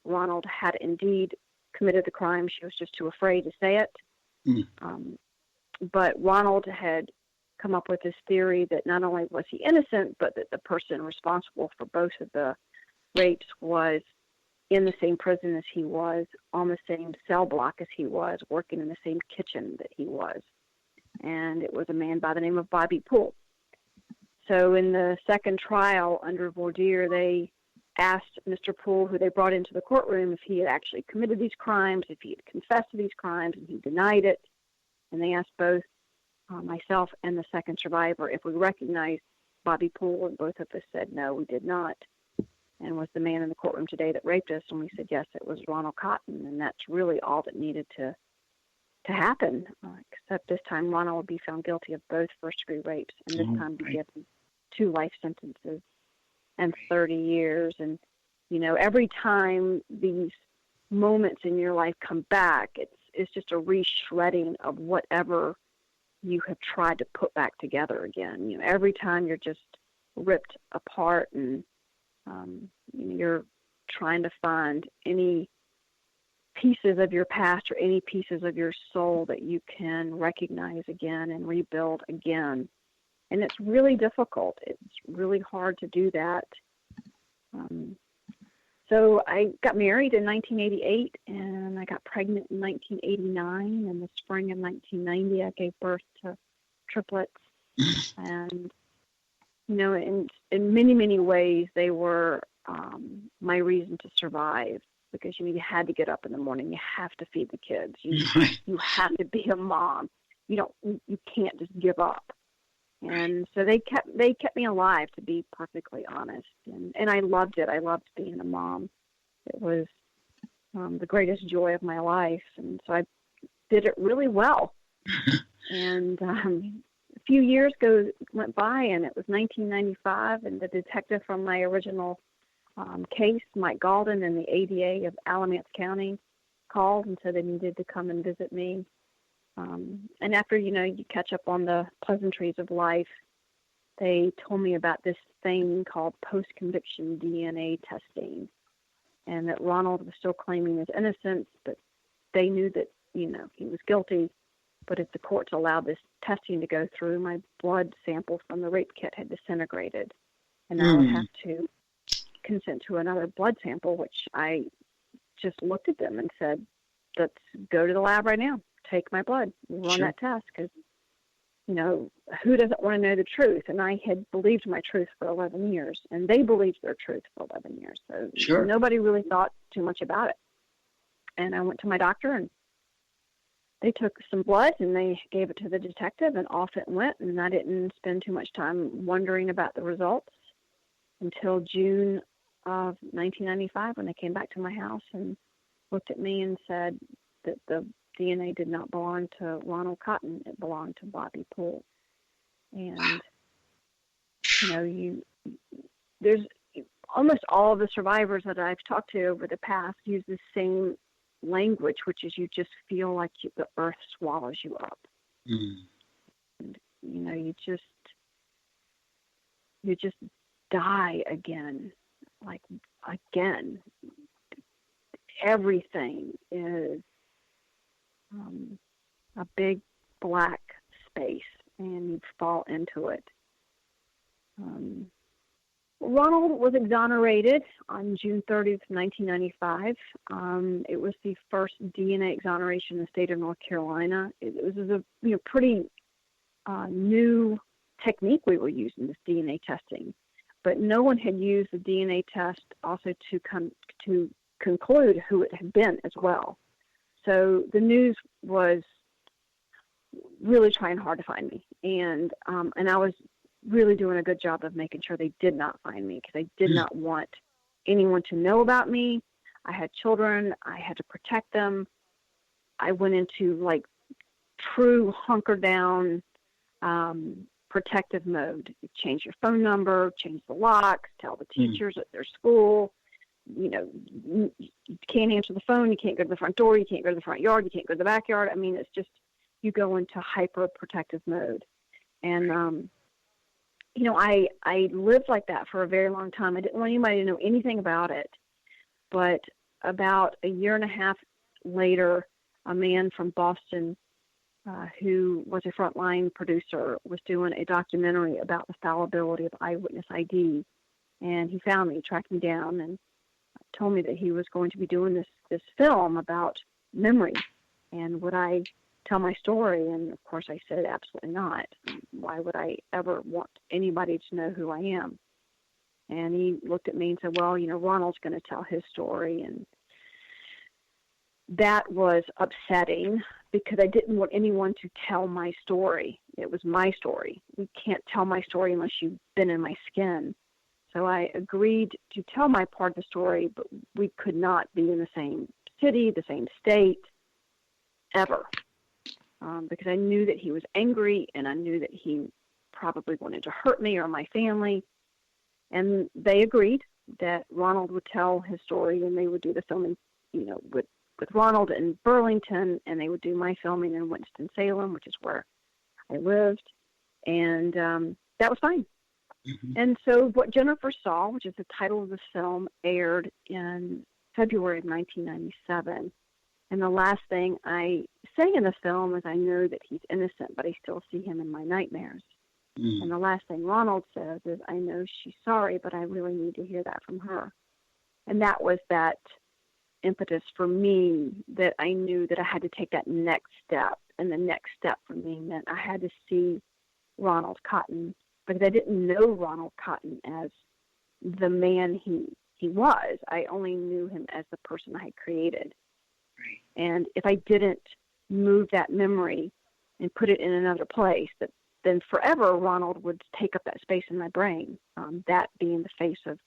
Ronald had indeed committed the crime. She was just too afraid to say it. But Ronald had come up with this theory that not only was he innocent, but that the person responsible for both of the rapes was in the same prison as he was, on the same cell block as he was, working in the same kitchen that he was. And it was a man by the name of Bobby Poole. So in the second trial under voir dire, they asked Mr. Poole, who they brought into the courtroom, if he had actually committed these crimes, if he had confessed to these crimes, and he denied it. And they asked both myself and the second survivor if we recognized Bobby Poole, and both of us said no, we did not. And was the man in the courtroom today that raped us? And we said yes, it was Ronald Cotton, and that's really all that needed to happen. Except this time, Ronald would be found guilty of both first-degree rapes, and this time be given 2 life sentences and 30 years. And you know, every time these moments in your life come back, it's just a reshredding of whatever you have tried to put back together again. You know, every time you're just ripped apart, and you're trying to find any pieces of your past or any pieces of your soul that you can recognize again and rebuild again. And it's really difficult. It's really hard to do that. So I got married in 1988, and I got pregnant in 1989. In the spring of 1990, I gave birth to triplets. And, you know, in many, many ways, they were my reason to survive, because, you had to get up in the morning. You have to feed the kids. You have to be a mom. You can't just give up. And so they kept me alive, to be perfectly honest. And I loved it. I loved being a mom. It was the greatest joy of my life. And so I did it really well. And a few years went by, and it was 1995, and the detective from my original case, Mike Galden, in the ADA of Alamance County, called and said they needed to come and visit me. And after, you catch up on the pleasantries of life, they told me about this thing called post-conviction DNA testing, and that Ronald was still claiming his innocence, but they knew that, he was guilty. But if the courts allowed this testing to go through, my blood sample from the rape kit had disintegrated, and I would have to consent to another blood sample, which I just looked at them and said, let's go to the lab right now. Take my blood, run that test, because, who doesn't want to know the truth? And I had believed my truth for 11 years, and they believed their truth for 11 years. So nobody really thought too much about it. And I went to my doctor, and they took some blood, and they gave it to the detective, and off it went. And I didn't spend too much time wondering about the results until June of 1995, when they came back to my house and looked at me and said that the DNA did not belong to Ronald Cotton. It belonged to Bobby Poole. And, there's almost all of the survivors that I've talked to over the past use the same language, which is you just feel like the earth swallows you up. And, you just die again, again. Everything is a big black space, and you fall into it. Ronald was exonerated on June 30th, 1995. It was the first DNA exoneration in the state of North Carolina. It was a pretty new technique we were using, this DNA testing. But no one had used the DNA test also to conclude who it had been as well. So the news was really trying hard to find me, and I was really doing a good job of making sure they did not find me, because I did not want anyone to know about me. I had children. I had to protect them. I went into true hunker down protective mode. You change your phone number, change the locks, tell the teachers at their school, you can't answer the phone, you can't go to the front door, you can't go to the front yard, you can't go to the backyard. I mean, it's just, you go into hyper protective mode. And, I lived like that for a very long time. I didn't want anybody to know anything about it. But about a year and a half later, a man from Boston who was a frontline producer was doing a documentary about the fallibility of eyewitness ID. And he found me, tracked me down, and told me that he was going to be doing this film about memory. And would I tell my story? And of course I said, absolutely not. Why would I ever want anybody to know who I am? And he looked at me and said, well, Ronald's going to tell his story. And that was upsetting because I didn't want anyone to tell my story. It was my story. You can't tell my story unless you've been in my skin. So I agreed to tell my part of the story, but we could not be in the same city, the same state, ever. Because I knew that he was angry, and I knew that he probably wanted to hurt me or my family. And they agreed that Ronald would tell his story, and they would do the filming, with Ronald in Burlington, and they would do my filming in Winston-Salem, which is where I lived. And that was fine. Mm-hmm. And so What Jennifer Saw, which is the title of the film, aired in February of 1997. And the last thing I say in the film is I know that he's innocent, but I still see him in my nightmares. Mm. And the last thing Ronald says is, I know she's sorry, but I really need to hear that from her. And that was that impetus for me, that I knew that I had to take that next step. And the next step for me meant I had to see Ronald Cotton, because I didn't know Ronald Cotton as the man he was. I only knew him as the person I had created. Right. And if I didn't move that memory and put it in another place, then forever Ronald would take up that space in my brain, that being the face of,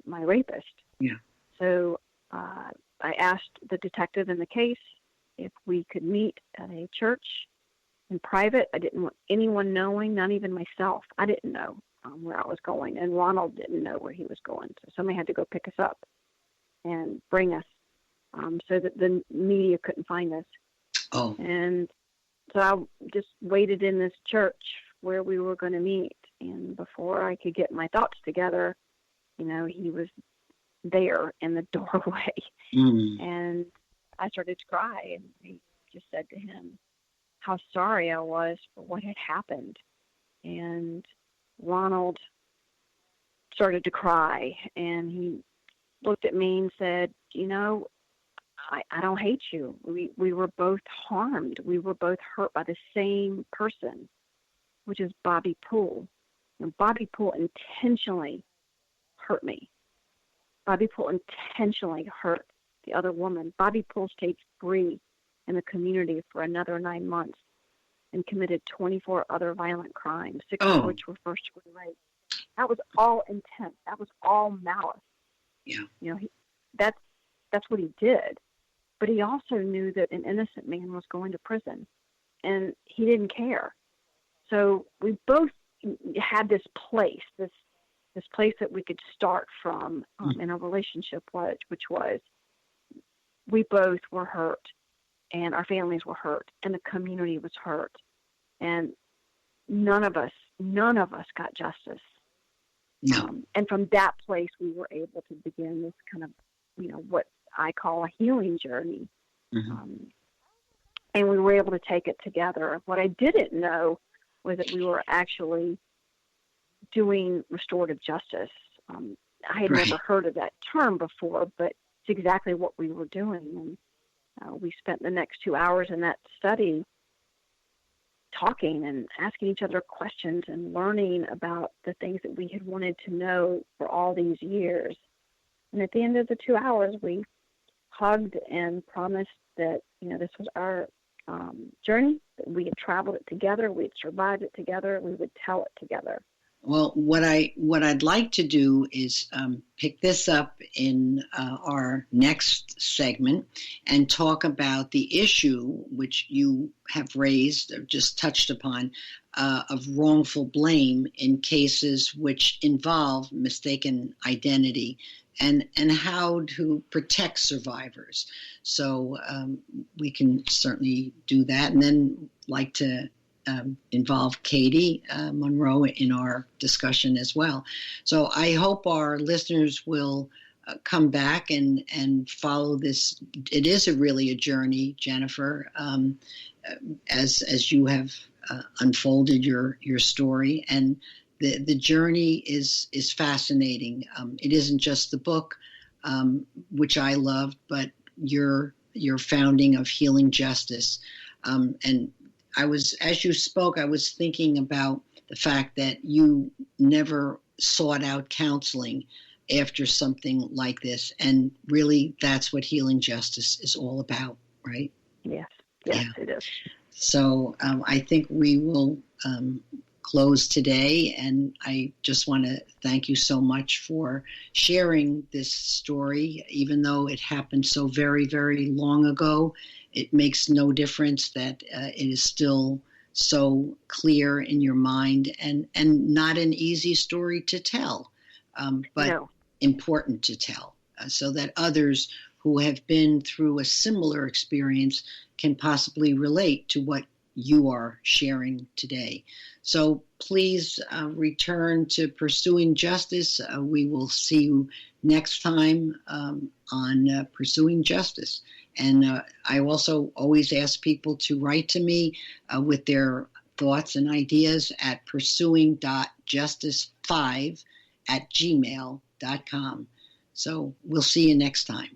my rapist. Yeah. So I asked the detective in the case if we could meet at a church in private. I didn't want anyone knowing, not even myself. I didn't know where I was going, and Ronald didn't know where he was going. So somebody had to go pick us up and bring us so that the media couldn't find us. Oh. And so I just waited in this church where we were going to meet. And before I could get my thoughts together, he was there in the doorway. Mm. And I started to cry, and I just said to him how sorry I was for what had happened. And Ronald started to cry, and he looked at me and said, I don't hate you. We were both harmed. We were both hurt by the same person, which is Bobby Poole. And Bobby Poole intentionally hurt me. Bobby Poole intentionally hurt the other woman. Bobby Poole stayed free in the community for another 9 months and committed 24 other violent crimes, 6 of which were first-degree rape. That was all intent. That was all malice. Yeah. That's what he did. But he also knew that an innocent man was going to prison, and he didn't care. So we both had this place, this place that we could start from in a relationship, which was we both were hurt, and our families were hurt, and the community was hurt, and none of us got justice. No. And from that place, we were able to begin this kind of, what I call a healing journey. Mm-hmm. And we were able to take it together. What I didn't know was that we were actually doing restorative justice. I had never heard of that term before, but it's exactly what we were doing. And we spent the next 2 hours in that study talking and asking each other questions and learning about the things that we had wanted to know for all these years. And at the end of the 2 hours, we hugged and promised that, this was our journey, that we had traveled it together, we had survived it together, we would tell it together. Well, what I'd like to do is pick this up in our next segment and talk about the issue which you have raised, or just touched upon, of wrongful blame in cases which involve mistaken identity, and how to protect survivors. So we can certainly do that, and then like to involve Katie Monroe in our discussion as well. So I hope our listeners will come back and follow this. It is really a journey, Jennifer, as you have unfolded your story, and the journey is fascinating. It isn't just the book, which I loved, but your founding of Healing Justice. And as you spoke, I was thinking about the fact that you never sought out counseling after something like this. And really, that's what Healing Justice is all about, right? Yes, It is. So I think we will close today. And I just want to thank you so much for sharing this story. Even though it happened so very, very long ago, it makes no difference that it is still so clear in your mind, and not an easy story to tell, but important to tell, so that others who have been through a similar experience can possibly relate to what you are sharing today. So please return to Pursuing Justice. We will see you next time on Pursuing Justice. And I also always ask people to write to me with their thoughts and ideas at pursuing.justice5@gmail.com. So we'll see you next time.